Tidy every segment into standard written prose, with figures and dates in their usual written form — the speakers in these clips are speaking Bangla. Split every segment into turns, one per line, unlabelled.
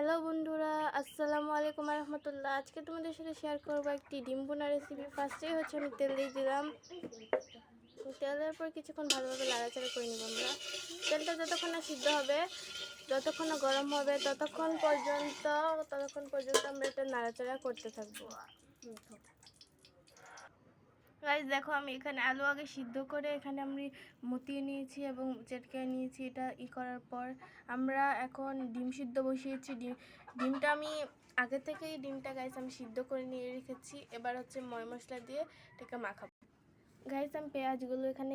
হ্যালো বন্ধুরা, আসসালামু আলাইকুম রহমতুল্লাহ। আজকে তোমাদের সাথে শেয়ার করব একটি ডিম বোনা রেসিপি। ফার্স্টেই হচ্ছে আমি তেল দিয়ে দিলাম। তেল দেওয়ার পর কিছুক্ষণ ভালোভাবে নাড়াচাড়া করে নিব। আমরা তেলটা যতক্ষণ না সিদ্ধ হবে, যতক্ষণ না গরম হবে, ততক্ষণ পর্যন্ত আমরা এটা নাড়াচাড়া করতে থাকবো। গাইস দেখো, আমি এখানে আলু আগে সিদ্ধ করে এখানে আমি মতিয়ে নিয়েছি এবং চেটকে নিয়েছি। এটা করার পর আমরা এখন ডিম সিদ্ধ বসিয়েছি। ডিমটা আমি আগে থেকেই গাইস আমি সিদ্ধ করে নিয়ে রেখেছি। এবার হচ্ছে ময় মশলা দিয়ে এটাকে মাখাবো। গাইস আমি পেঁয়াজগুলো এখানে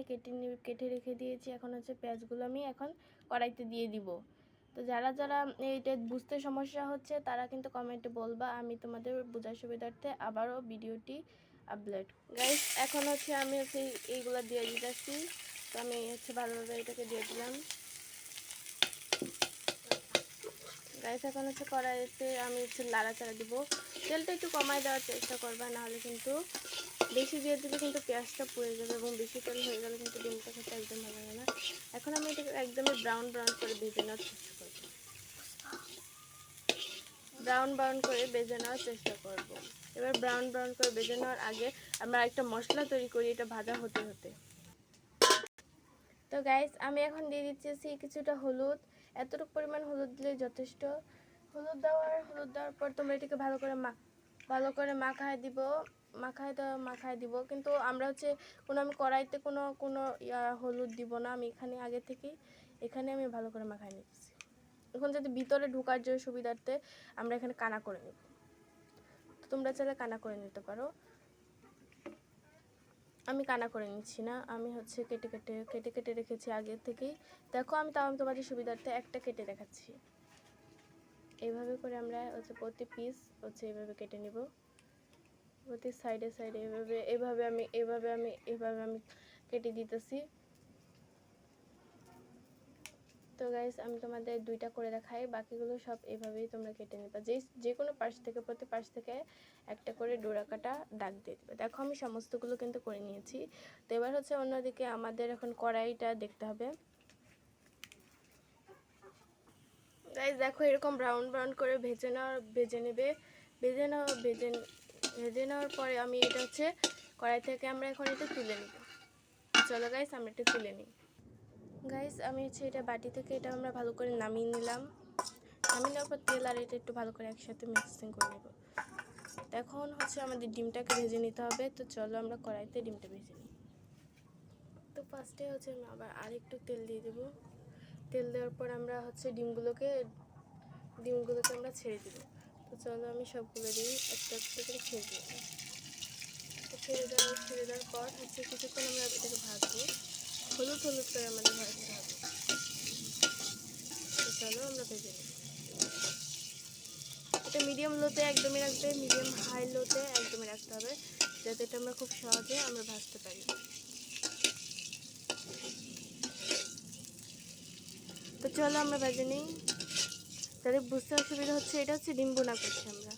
কেটে রেখে দিয়েছি। এখন হচ্ছে পেঁয়াজগুলো আমি এখন কড়াইতে দিয়ে দিব। তো যারা যারা এইটা বুঝতে সমস্যা হচ্ছে তারা কিন্তু কমেন্টে বলবা, আমি তোমাদের বোঝার সুবিধার্থে আবারও ভিডিওটি আপলোড। গাইস এখন হচ্ছে আমি হচ্ছে এইগুলো দিয়ে দিতেছি। তো আমি হচ্ছে ভালোভাবে এটাকে দিয়ে দিলাম। গাইস এখন হচ্ছে কড়াইতে আমি হচ্ছে নাড়াচাড়া দিব। তেলটা একটু কমায় দেওয়ার চেষ্টা করবা, নাহলে কিন্তু বেশি দিয়ে দিলে কিন্তু পেঁয়াজটা পুড়ে যাবে এবং বেশি তেল হয়ে গেলে কিন্তু ডিমটা খেতে একদম ভালো লাগে না। এখন আমি এটাকে একদমই ব্রাউন করে ভেজে নেওয়ার চেষ্টা করব। ব্রাউন করে ভেজে নেওয়ার চেষ্টা করব। এবার ব্রাউন করে ভেজে নেওয়ার আগে আমরা একটা মশলা তৈরি করি, এটা ভাজা হতে হতে। তো গাইস আমি এখন দিয়ে দিচ্ছি কিছুটা হলুদ। এতটুকু পরিমাণ হলুদ দিলে যথেষ্ট। হলুদ দেওয়ার পর তোমরা এটাকে ভালো করে মাখায় দিব। কিন্তু আমরা হচ্ছে আমি কড়াইতে কোনো হলুদ দিব না। আমি এখানে আগে থেকেই আমি ভালো করে মাখায় নিচ্ছি। এখন যদি ভিতরে ঢোকার জন্য সুবিধার্থে আমরা এখানে কানা করে নেব। তো তোমরা চাইলে কানা করে নিতে পারো। আমি কানা করে নিচ্ছি না, আমি হচ্ছে কেটে রেখেছি আগে থেকেই। দেখো আমি তোমাদের সুবিধার্থে একটা কেটে দেখাচ্ছি। এইভাবে করে আমরা হচ্ছে প্রতি পিস হচ্ছে এইভাবে কেটে নিব। প্রতি সাইডে এভাবে আমি কেটে দিতেছি। তো গাইস আমি তোমাদের দুইটা করে দেখাই, বাকিগুলো সব এভাবেই তোমরা কেটে নেবা। যে কোনো প্রতি পাশ থেকে একটা করে ডোরা কাটা দাগ দিয়ে দেবে। দেখো আমি সমস্তগুলো কিন্তু করে নিয়েছি। তো এবার হচ্ছে অন্যদিকে আমাদের এখন কড়াইটা দেখতে হবে। গাইস দেখো এরকম ব্রাউন করে ভেজে নেওয়ার পরে আমি এটা হচ্ছে কড়াই থেকে আমরা এখন এটা তুলে নিব। চলো গাইস আমরা এটা তুলে নিই। গাইস আমি হচ্ছে এটা বাটি থেকে এটা আমরা ভালো করে নামিয়ে নিলাম। নামিয়ে নেওয়ার পর তেল আর এটা একটু ভালো করে একসাথে মিক্সিং করে নেব। এখন হচ্ছে আমাদের ডিমটাকে ভেজে নিতে হবে। তো চলো আমরা কড়াইতে ডিমটা ভেজে নিই। তো ফার্স্টে হচ্ছে আমি আবার আরেকটু তেল দিয়ে দেব। তেল দেওয়ার পর আমরা হচ্ছে ডিমগুলোকে আমরা ছেড়ে দেব। তো চলো আমি সবগুলো দিই একটা করে ছেড়ে দিই। তো ছেড়ে দেওয়ার পর হচ্ছে কিছুক্ষণ আমরা এটাকে ভাজবো। হলুদ করে আমাদের ভাজতে হবে। তো চলো আমরা ভেজে নিই। এটা মিডিয়াম লোতে একদমই রাখবে, মিডিয়াম হাই লোতে একদমই রাখতে হবে, যাতে এটা আমরা খুব সহজে আমরা ভাজতে পারি। তো চলো আমরা ভেজে নিই। তাহলে বুঝতে অসুবিধা হচ্ছে, এটা হচ্ছে ডিম বোনা করছি আমরা।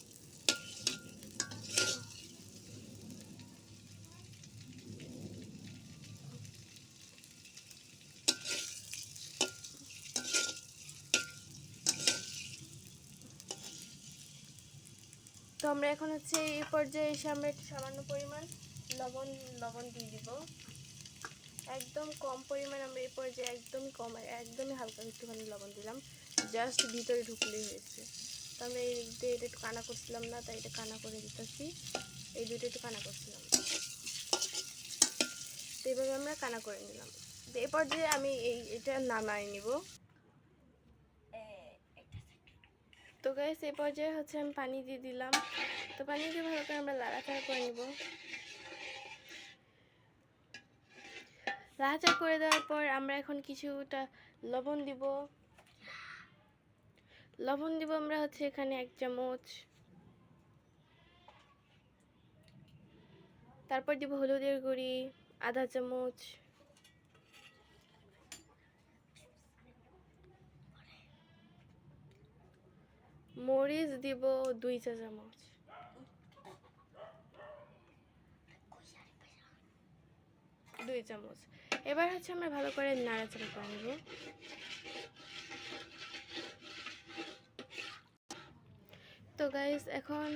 তো আমরা এখন হচ্ছে এই পর্যায়ে এসে আমরা একটু সামান্য পরিমাণ লবণ দিয়ে দিব। একদম কম পরিমাণ আমরা এই পর্যায়ে একদমই হালকা একটুখানি লবণ দিলাম, জাস্ট ভিতরে ঢুকলেই হয়েছে। তো আমরা এটা একটু কানা করছিলাম না, তাই এটা কানা করে দিতেছি। এই দুটো একটু কানা করছিলাম, তো এইভাবে আমরা কানা করে নিলাম। তো এই পর্যায়ে আমি এটা নামাই নিব। তো গাইস এই পর্যায়ে হচ্ছে আমি পানি দিয়ে দিলাম। তো পানি দিয়ে ভালো করে আমরা নাড়াচাড়া করে নিব। নাড়াচাড়া করে দেওয়ার পর আমরা এখন কিছুটা লবণ দিব আমরা হচ্ছে এখানে 1 চামচ। তারপর দিব হলুদের গুঁড়ি 1/2 চামচ। মরিচ দিব 2 চা চামচ। এবার হচ্ছে আমরা ভালো করে নাড়াচাড়া করে নেব। গাইস এখন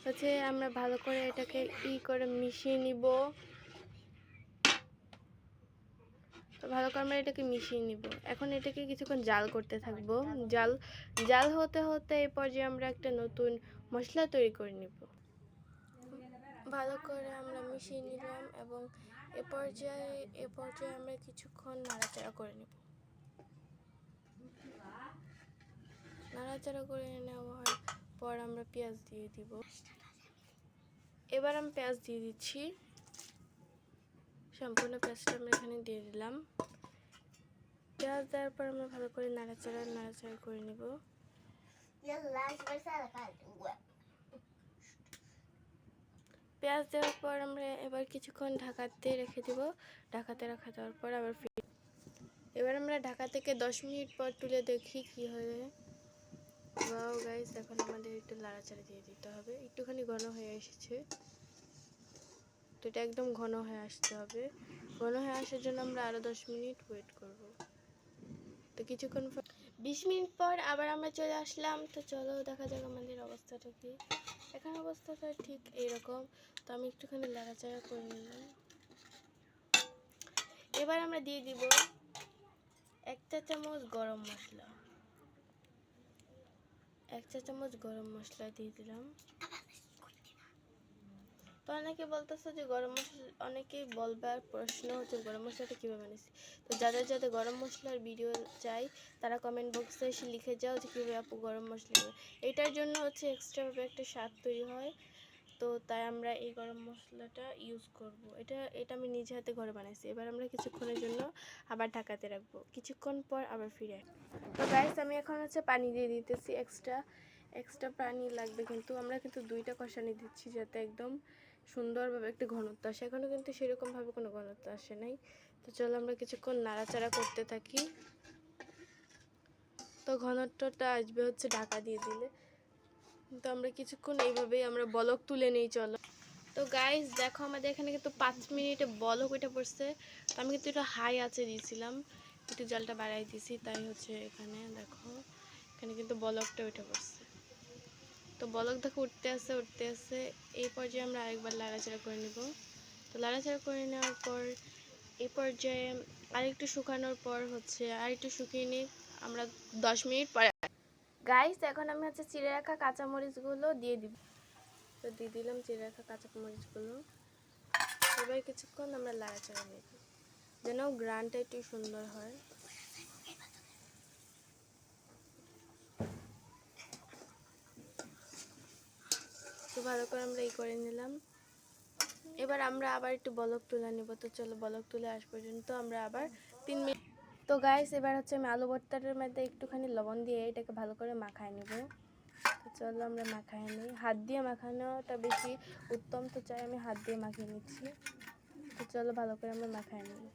হচ্ছে আমরা ভালো করে এটাকে করে মিশিয়ে নিব। তো ভালো করে আমরা এটাকে মিশিয়ে নিব। এখন এটাকে কিছুক্ষণ জাল করতে থাকবো। জাল জাল হতে হতে এই পর্যায়ে আমরা একটা নতুন মশলা তৈরি করে নিব। ভালো করে আমরা মিশিয়ে নিলাম এবং এ পর্যায়ে আমরা কিছুক্ষণ নাড়াচাড়া করে নেব। নাড়াচাড়া করে নেওয়ার পর আমরা পেঁয়াজ দিয়ে দিব। এবার আমি পেঁয়াজ দিয়ে দিচ্ছি। সম্পূর্ণ পেঁয়াজটা আমরা এখানে দিয়ে দিলাম। পেঁয়াজ দেওয়ার পর আমরা ভালো করে নাড়াচাড়া করে নেব। পেঁয়াজ দেওয়ার পর আমরা এবার কিছুক্ষণ ঢাকাতে রেখে দেব। ঢাকাতে রাখা দেওয়ার পর আবার এবার আমরা ঢাকা থেকে 10 মিনিট পর তুলে দেখি কি হয়। ওয়াও গাইস, এখন আমাদের একটু নাড়াচাড়া দিয়ে দিতে হবে। একটুখানি ঘন হয়ে এসেছে, তো এটা একদম ঘন হয়ে আসতে হবে। ঘন হয়ে আসার জন্য আমরা আরও 10 মিনিট ওয়েট করব। তো কিছুক্ষণ 20 মিনিট পর আবার আমরা চলে আসলাম। তো চলো দেখা যাক আমাদের অবস্থাটা কি। এখন অবস্থাটা ঠিক এইরকম। তো আমি একটুখানি নাড়াচাড়া করে নিলাম। এবার আমরা দিয়ে দিব 1 চা চামচ গরম মশলা। 1 চা চামচ গরম মশলা দিয়ে দিলাম। তো অনেকে বলতেছে যে গরম মশলা, অনেকেই বলবার প্রশ্ন হচ্ছে গরম মশলাটা কীভাবে বানিয়েছি। তো যাদের গরম মশলার ভিডিও চাই তারা কমেন্ট বক্সে এসে লিখে যাও যে কীভাবে আপু গরম মশলা। এটার জন্য হচ্ছে এক্সট্রাভাবে একটা স্বাদ তৈরি হয়। তো তাই আমরা এই গরম মশলাটা ইউজ করব। এটা আমি নিজে হাতে ঘরে বানাইছি। এবার আমরা কিছুক্ষণের জন্য আবার ঢাকাতে রাখবো। কিছুক্ষণ পর আবার ফিরে আসবো। তো গাইস আমি এখন হচ্ছে পানি দিয়ে দিতেছি। এক্সট্রা পানি লাগবে, কিন্তু আমরা কিন্তু 2টা কষানি দিচ্ছি যাতে একদম সুন্দরভাবে একটা ঘনত্ব আসে। এখনও কিন্তু সেরকমভাবে কোনো ঘনত্ব আসে নাই। তো চলো আমরা কিছুক্ষণ নাড়াচাড়া করতে থাকি। তো ঘনত্বটা আসবে হচ্ছে ঢাকা দিয়ে দিলে। তো আমরা কিছুক্ষণ এইভাবেই আমরা বলক তুলে নিই। চলো। তো গাইস দেখো আমাদের এখানে কিন্তু 5 মিনিটে বলক ওইটা পড়ছে। তো আমি কিন্তু একটু হাই আঁচে দিয়েছিলাম, একটু জলটা বাড়াই দিয়েছি, তাই হচ্ছে এখানে দেখো এখানে কিন্তু বলকটা ওইটা পড়ছে। তো বলক দেখো উঠতে আসে। এই পর্যায়ে আমরা আরেকবার লাড়াচাড়া করে নেব। তো লাড়াচাড়া করে নেওয়ার পর এই পর্যায়ে আরেকটু শুকানোর পর হচ্ছে আরেকটু শুকিয়ে নিই আমরা 10 মিনিট পরে। গাইস এখন আমি হচ্ছে চিড়ে রাখা কাঁচামরিচগুলো দিয়ে দিব। তো দিয়ে দিলাম চিড়ে রাখা কাঁচামরিচগুলো। এবার কিছুক্ষণ আমরা লাড়াচাড়া নেব যেন গ্রানটা একটু সুন্দর হয়। তো ভালো করে আমরা করে নিলাম। এবার আমরা আবার একটু বলক তুলে নেব। তো চলো বলক তুলে আস পর্যন্ত আমরা আবার 3 মিনিট। তো গাইস এবার হচ্ছে আমি আলু ভর্তাটার মধ্যে একটুখানি লবণ দিয়ে এটাকে ভালো করে মাখায় নেব। তো চলো আমরা মাখায় নিই। হাত দিয়ে মাখানোটা বেশি উত্তম, তো চাই আমি হাত দিয়ে মাখিয়ে নিচ্ছি। তো চলো ভালো করে আমরা মাখায় নিই।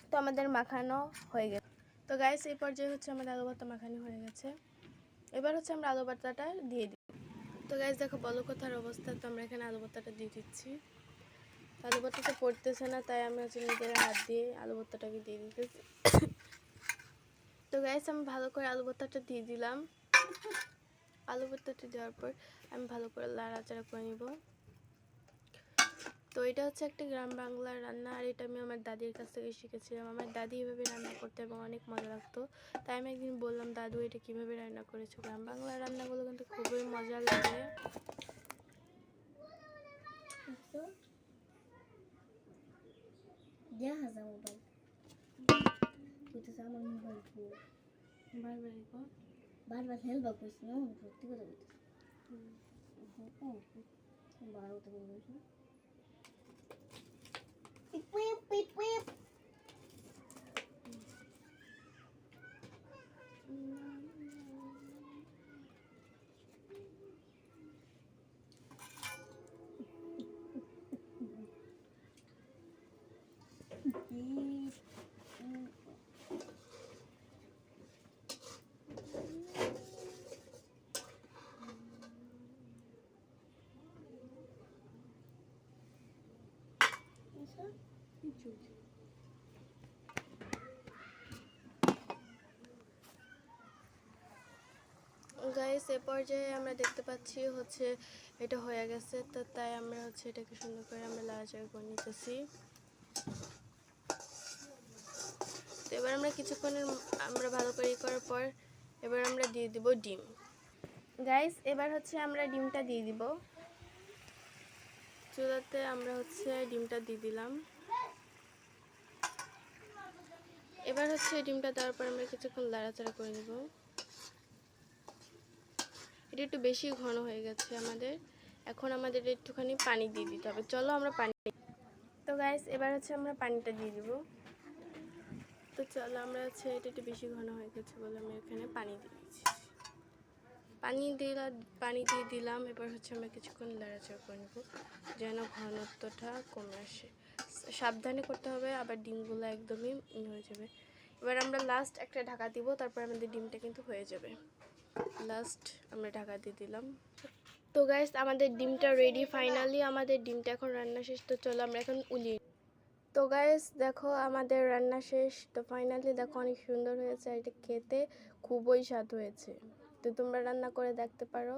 তো আমাদের মাখানো হয়ে গেছে। তো গাইস এই পর্যায়ে হচ্ছে আমাদের আলু ভর্তা মাখানো হয়ে গেছে। এবার হচ্ছে আমরা আলু ভর্তাটা দিয়ে দিই। তো গাইস দেখো বলকতার অবস্থা। তো আমরা এখানে আলু ভর্তাটা দিয়ে দিচ্ছি। আলু ভর্তাটা পড়তেছে না, তাই আমি হচ্ছে নিজের হাত দিয়ে আলু ভর্তাটাকে দিয়ে দিতেছি। তো গাইস আমি ভালো করে আলু ভর্তাটা দিয়ে দিলাম। আলু ভর্তাটা দেওয়ার পর আমি ভালো করে নাড়াচাড়া করে নিব। তো এটা হচ্ছে একটা গ্রাম বাংলার রান্না, আর এটা আমি আমার দাদির কাছ থেকে শিখেছিলাম। আমার দাদি এভাবে রান্না করতে এবং অনেক মজা লাগতো। তাই আমি একদিন বললাম, দাদু এটা কীভাবে রান্না করেছো। গ্রাম বাংলার রান্নাগুলো কিন্তু খুবই মজা লাগে।
বারবার হেলবা কইছি না, সত্যি কথা বলতেছি। বারো থেকে বলছি
গাইস এ পর্যায়ে আমরা দেখতে পাচ্ছি হচ্ছে এটা হয়ে গেছে, তো তাই আমরা হচ্ছে এটাকে সুন্দর করে আমরা লাড়াচাড়া করে নিতেছি। তো এবার আমরা কিছুক্ষণের আমরা ভালো করে করার পর এবার আমরা দিয়ে দিব ডিম। গাইস এবার হচ্ছে আমরা ডিমটা দিয়ে দিব চুলাতে। আমরা হচ্ছে ডিমটা দিয়ে দিলাম। এবার হচ্ছে ডিমটা দেওয়ার পর আমরা কিছুক্ষণ লাড়াচাড়া করে নেব। এটা একটু বেশি ঘন হয়ে গেছে আমাদের, এখন আমাদের একটুখানি পানি দিয়ে দিতে হবে। চলো আমরা পানি, তো গাইস এবার হচ্ছে আমরা পানিটা দিয়ে দিব। তো চলো আমরা হচ্ছে এটা একটু বেশি ঘন হয়ে গেছে বলে আমি এখানে পানি দিয়ে দিচ্ছি। পানি দিয়ে দিলাম। এবার হচ্ছে আমরা কিছুক্ষণ লাড়াচাড়া করে নেব যেন ঘনত্বটা কমে আসে। সাবধানে করতে হবে, আবার ডিমগুলো একদমই হয়ে যাবে। এবার আমরা লাস্ট একটা ঢাকা দিব, তারপর আমাদের ডিমটা কিন্তু হয়ে যাবে। লাস্ট আমরা ঢাকা দিয়ে দিলাম। তো গাইস আমাদের ডিমটা রেডি, ফাইনালি আমাদের ডিমটা এখন রান্না শেষ। তো চলো আমরা এখন উলিয়ে। তো গাইস দেখো আমাদের রান্না শেষ। তো ফাইনালি দেখো অনেক সুন্দর হয়েছে, এটা খেতে খুবই স্বাদ হয়েছে। তো তোমরা রান্না করে দেখতে পারো।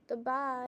তো বাই।